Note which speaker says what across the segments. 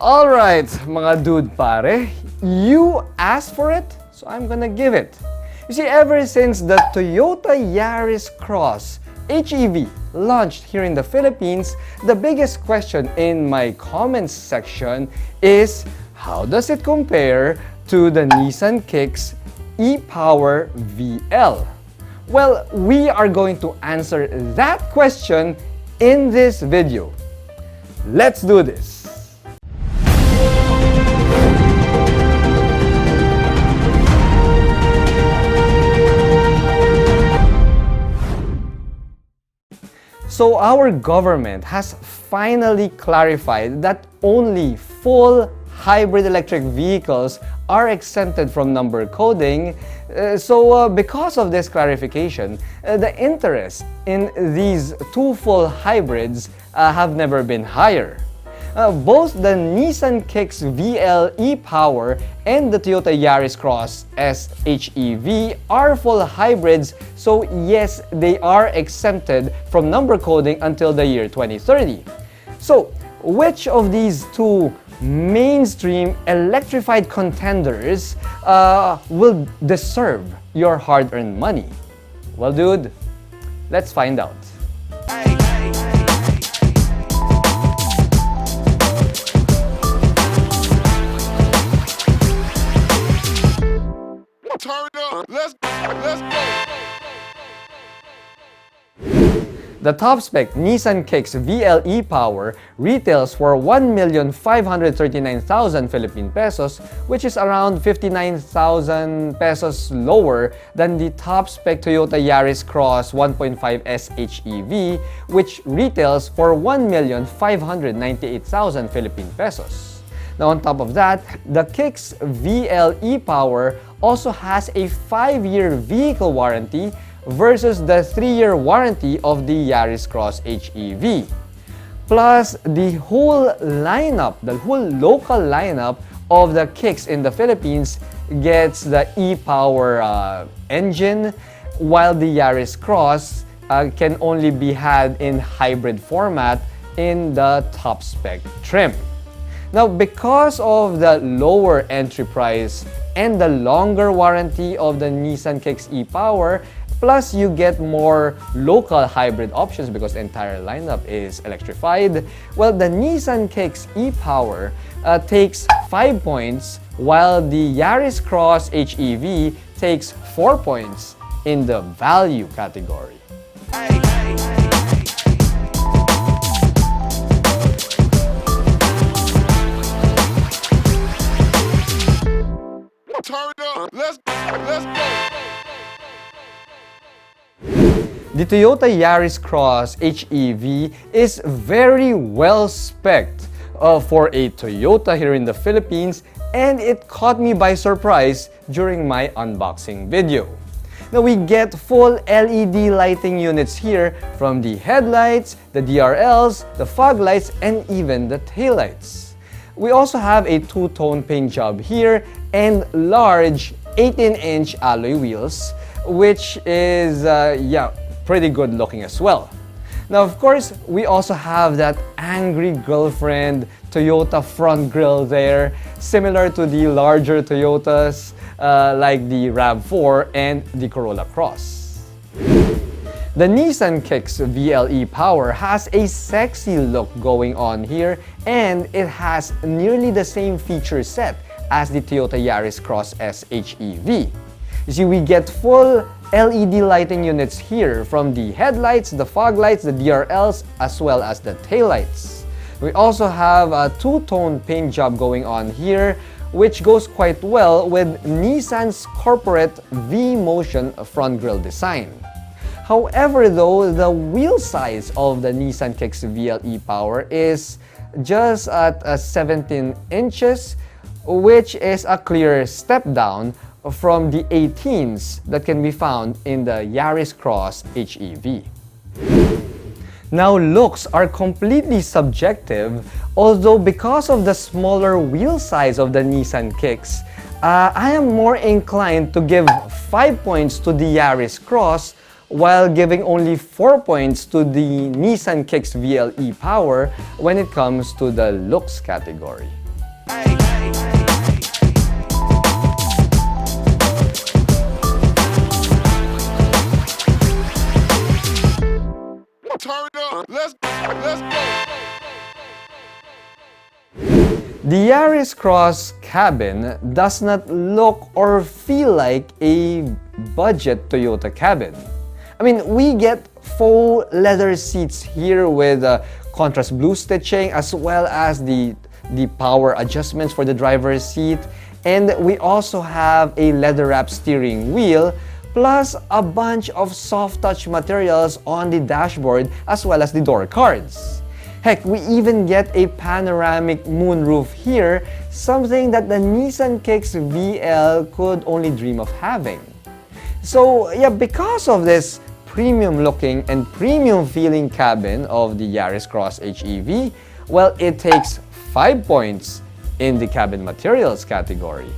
Speaker 1: Alright, mga dude pare, you asked for it, so I'm gonna give it. You see, ever since the Toyota Yaris Cross HEV launched here in the Philippines, the biggest question in my comments section is, how does it compare to the Nissan Kicks e-Power VL? Well, we are going to answer that question in this video. Let's do this! So our government has finally clarified that only full hybrid electric vehicles are exempted from number coding. Because of this clarification, the interest in these two full hybrids have never been higher. Both the Nissan Kicks VL e-Power and the Toyota Yaris Cross HEV are full hybrids, so yes, they are exempted from number coding until the year 2030. So, which of these two mainstream electrified contenders will deserve your hard-earned money? Well, dude, let's find out.
Speaker 2: Turn up. Let's go.
Speaker 1: The top-spec Nissan Kicks VL e-Power retails for 1,539,000 Philippine pesos, which is around 59,000 pesos lower than the top-spec Toyota Yaris Cross 1.5S HEV, which retails for 1,598,000 Philippine pesos. Now, on top of that, the Kicks VL e-Power also has a 5-year vehicle warranty versus the 3-year warranty of the Yaris Cross HEV. Plus, the whole local lineup of the Kicks in the Philippines gets the e-Power engine, while the Yaris Cross can only be had in hybrid format in the top-spec trim. Now, because of the lower entry price and the longer warranty of the Nissan Kicks e-Power, plus you get more local hybrid options because the entire lineup is electrified, well, the Nissan Kicks e-Power takes 5 points, while the Yaris Cross HEV takes 4 points in the value category.
Speaker 2: Turn up. Let's go.
Speaker 1: The Toyota Yaris Cross HEV is very well spec'd for a Toyota here in the Philippines, and it caught me by surprise during my unboxing video. Now, we get full LED lighting units here, from the headlights, the DRLs, the fog lights, and even the taillights. We also have a two-tone paint job here and large 18-inch alloy wheels, which is, pretty good looking as well. Now, of course, we also have that angry girlfriend Toyota front grille there, similar to the larger Toyotas like the RAV4 and the Corolla Cross. The Nissan Kicks VL e-Power has a sexy look going on here, and it has nearly the same feature set as the Toyota Yaris Cross HEV. You see, we get full LED lighting units here, from the headlights, the fog lights, the DRLs, as well as the taillights. We also have a two-tone paint job going on here, which goes quite well with Nissan's corporate V-Motion front grille design. However, though, the wheel size of the Nissan Kicks VL e-Power is just at 17 inches, which is a clear step down from the 18s that can be found in the Yaris Cross HEV. Now, looks are completely subjective, although because of the smaller wheel size of the Nissan Kicks, I am more inclined to give 5 points to the Yaris Cross, while giving only 4 points to the Nissan Kicks VL e-Power when it comes to the looks category.
Speaker 2: Turn up. Let's go.
Speaker 1: The Yaris Cross cabin does not look or feel like a budget Toyota cabin. I mean, we get faux leather seats here with contrast blue stitching, as well as the power adjustments for the driver's seat. And we also have a leather wrap steering wheel, plus a bunch of soft touch materials on the dashboard as well as the door cards. Heck, we even get a panoramic moonroof here, something that the Nissan Kicks VL could only dream of having. So yeah, because of this premium looking and premium feeling cabin of the Yaris Cross HEV, well, it takes 5 points in the cabin materials category.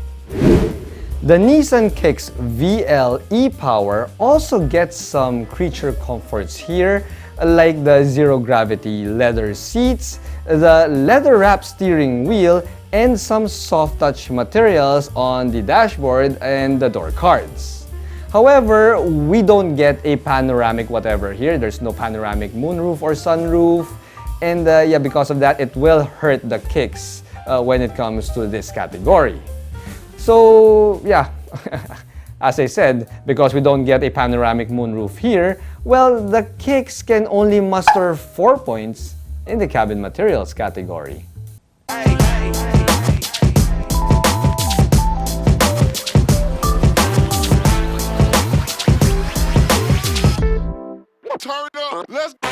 Speaker 1: The Nissan Kicks VL e-Power also gets some creature comforts here, like the zero-gravity leather seats, the leather-wrapped steering wheel, and some soft-touch materials on the dashboard and the door cards. However, we don't get a panoramic whatever here. There's no panoramic moonroof or sunroof, and yeah, because of that, it will hurt the Kicks when it comes to this category. So yeah, as I said, because we don't get a panoramic moonroof here, well, the Kicks can only muster 4 points in the cabin materials category.
Speaker 2: Turn up. Let's go.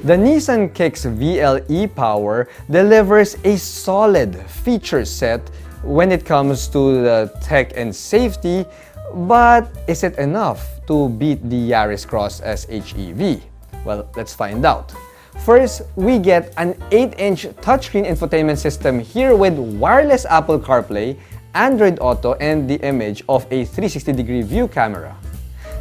Speaker 1: The Nissan Kicks VL e-Power delivers a solid feature set when it comes to the tech and safety, but is it enough to beat the Yaris Cross SHEV? Well, let's find out. First, we get an 8-inch touchscreen infotainment system here with wireless Apple CarPlay, Android Auto, and the image of a 360-degree view camera.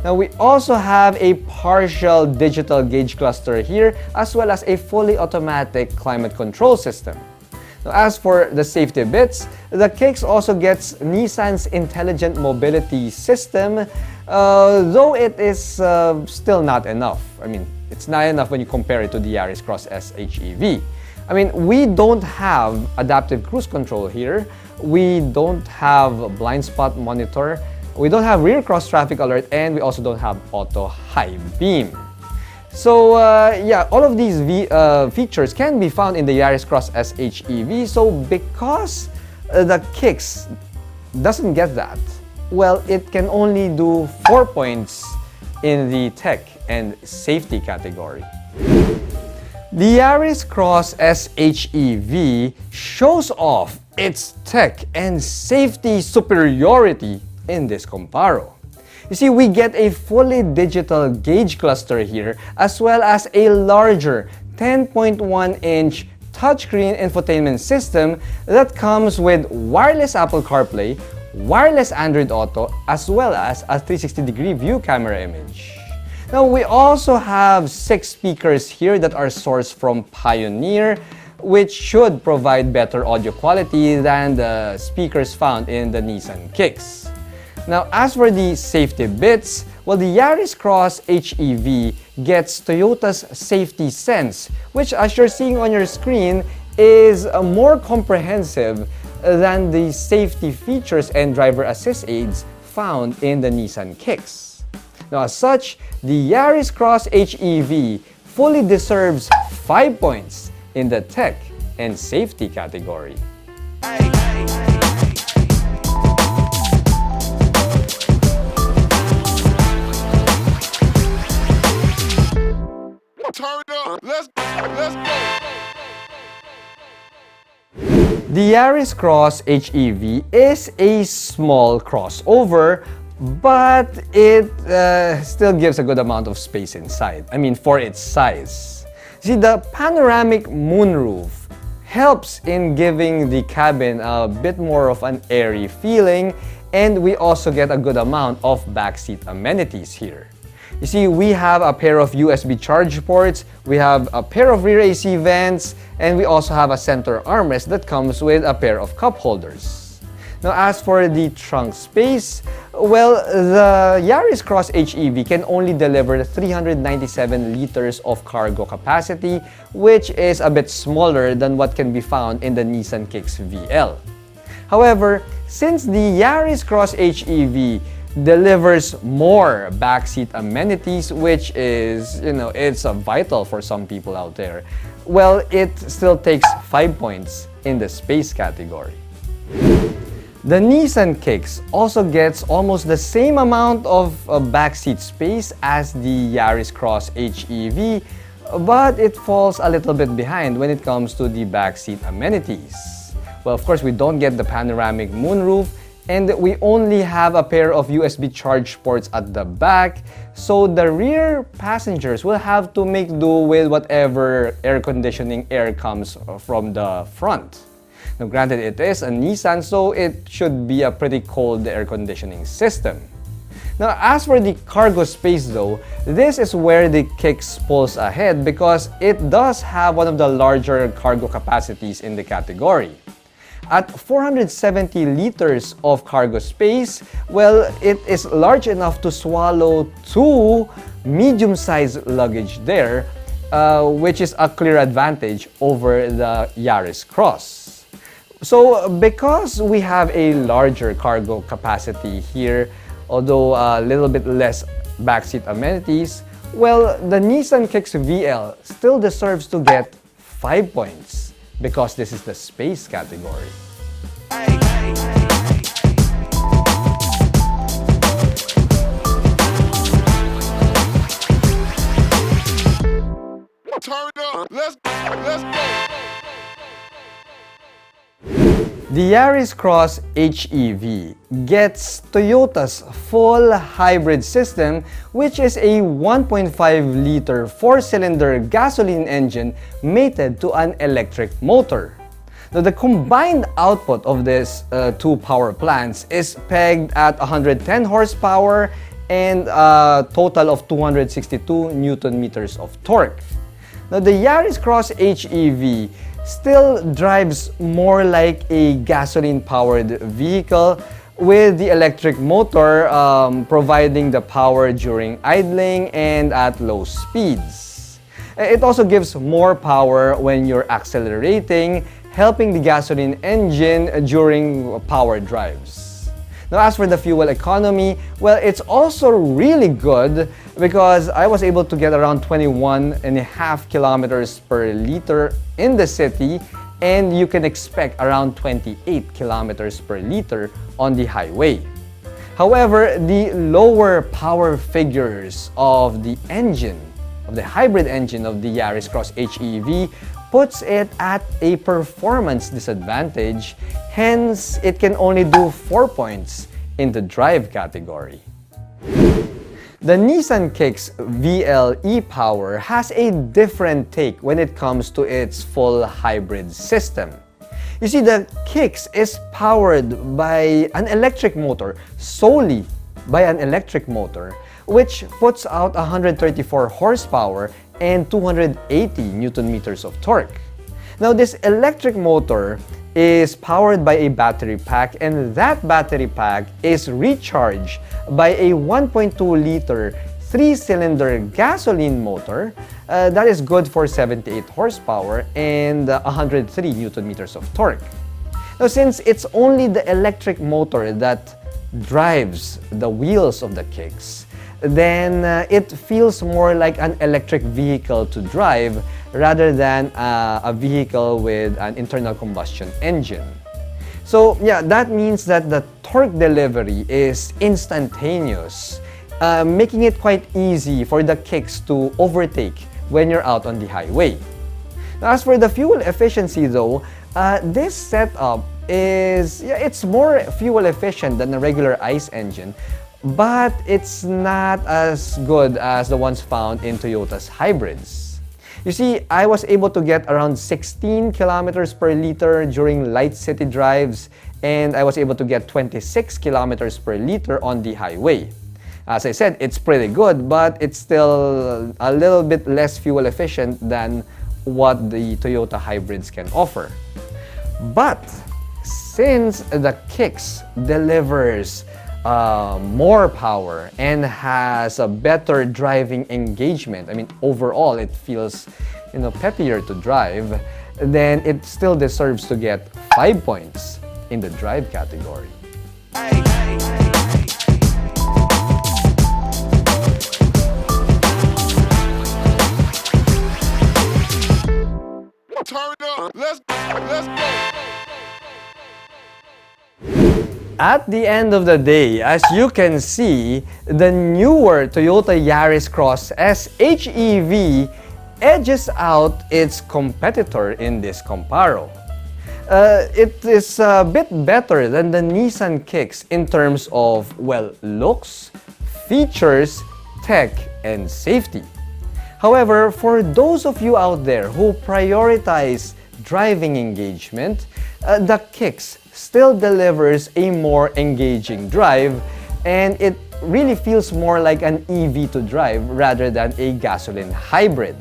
Speaker 1: Now, we also have a partial digital gauge cluster here, as well as a fully automatic climate control system. Now, as for the safety bits, the Kicks also gets Nissan's intelligent mobility system, though it is still not enough. I mean, it's not enough when you compare it to the Yaris Cross SHEV. I mean, we don't have adaptive cruise control here. We don't have blind spot monitor. We don't have rear cross traffic alert, and we also don't have auto high beam. So yeah, all of these features can be found in the Yaris Cross SHEV. So because the Kicks doesn't get that, well, it can only do 4 points in the tech and safety category. The Yaris Cross SHEV shows off its tech and safety superiority in this Comparo. You see, we get a fully digital gauge cluster here, as well as a larger 10.1-inch touchscreen infotainment system that comes with wireless Apple CarPlay, wireless Android Auto, as well as a 360-degree view camera image. Now, we also have 6 speakers here that are sourced from Pioneer, which should provide better audio quality than the speakers found in the Nissan Kicks. Now, as for the safety bits, well, the Yaris Cross HEV gets Toyota's Safety Sense, which, as you're seeing on your screen, is more comprehensive than the safety features and driver assist aids found in the Nissan Kicks. Now, as such, the Yaris Cross HEV fully deserves 5 points in the tech and safety category.
Speaker 2: Turn up. Let's go.
Speaker 1: The Yaris Cross HEV is a small crossover, but it still gives a good amount of space inside. I mean, for its size. See, the panoramic moonroof helps in giving the cabin a bit more of an airy feeling, and we also get a good amount of backseat amenities here. You see, we have a pair of USB charge ports, we have a pair of rear AC vents, and we also have a center armrest that comes with a pair of cup holders. Now, as for the trunk space, well, the Yaris Cross HEV can only deliver 397 liters of cargo capacity, which is a bit smaller than what can be found in the Nissan Kicks VL. However, since the Yaris Cross HEV delivers more backseat amenities, which is, it's vital for some people out there, well, it still takes 5 points in the space category. The Nissan Kicks also gets almost the same amount of backseat space as the Yaris Cross HEV, but it falls a little bit behind when it comes to the backseat amenities. Well, of course, we don't get the panoramic moonroof, and we only have a pair of USB charge ports at the back, so the rear passengers will have to make do with whatever air conditioning air comes from the front. Now, granted, it is a Nissan, so it should be a pretty cold air conditioning system. Now, as for the cargo space though, this is where the Kicks pulls ahead because it does have one of the larger cargo capacities in the category. At 470 liters of cargo space, well, it is large enough to swallow 2 medium-sized luggage there, which is a clear advantage over the Yaris Cross. So, because we have a larger cargo capacity here, although a little bit less backseat amenities, well, the Nissan Kicks VL still deserves to get 5 points because this is the space category.
Speaker 2: Turn up. Let's go.
Speaker 1: The Yaris Cross HEV gets Toyota's full hybrid system, which is a 1.5-liter 4-cylinder gasoline engine mated to an electric motor. Now, the combined output of these two power plants is pegged at 110 horsepower and a total of 262 Newton meters of torque. Now, the Yaris Cross HEV still drives more like a gasoline-powered vehicle, with the electric motor providing the power during idling and at low speeds. It also gives more power when you're accelerating, helping the gasoline engine during power drives. Now, as for the fuel economy, well, it's also really good because I was able to get around 21.5 kilometers per liter in the city, and you can expect around 28 kilometers per liter on the highway. However, the lower power figures of the engine, of the hybrid engine of the Yaris Cross HEV, puts it at a performance disadvantage, hence it can only do 4 points in the drive category. The Nissan Kicks VL e-Power has a different take when it comes to its full hybrid system. You see, the Kicks is powered by an electric motor, solely by an electric motor, which puts out 134 horsepower and 280 Newton meters of torque. Now, this electric motor is powered by a battery pack, and that battery pack is recharged by a 1.2-liter 3-cylinder gasoline motor that is good for 78 horsepower and 103 Newton meters of torque. Now, since it's only the electric motor that drives the wheels of the Kicks, then it feels more like an electric vehicle to drive rather than a vehicle with an internal combustion engine. So yeah, that means that the torque delivery is instantaneous, making it quite easy for the Kicks to overtake when you're out on the highway. Now, as for the fuel efficiency though, this setup it's more fuel efficient than a regular ICE engine, but it's not as good as the ones found in Toyota's hybrids. You see, I was able to get around 16 kilometers per liter during light city drives, and I was able to get 26 kilometers per liter on the highway. As I said, it's pretty good, but it's still a little bit less fuel efficient than what the Toyota hybrids can offer. But since the Kicks delivers more power and has a better driving engagement, I mean, overall it feels, peppier to drive, then it still deserves to get 5 points in the drive category.
Speaker 2: Turn up. Let's go.
Speaker 1: At the end of the day, as you can see, the newer Toyota Yaris Cross HEV edges out its competitor in this Comparo. It is a bit better than the Nissan Kicks in terms of, well, looks, features, tech, and safety. However, for those of you out there who prioritize driving engagement, the Kicks still delivers a more engaging drive, and it really feels more like an EV to drive rather than a gasoline hybrid.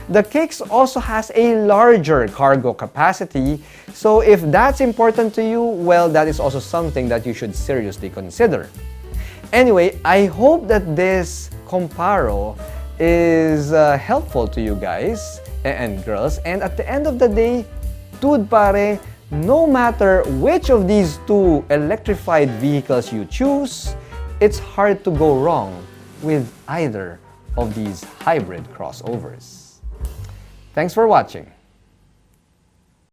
Speaker 1: The Kicks also has a larger cargo capacity, so if that's important to you, well, that is also something that you should seriously consider. Anyway, I hope that this Comparo is helpful to you guys and girls, and at the end of the day, dude pare, no matter which of these two electrified vehicles you choose, it's hard to go wrong with either of these hybrid crossovers. Thanks for watching.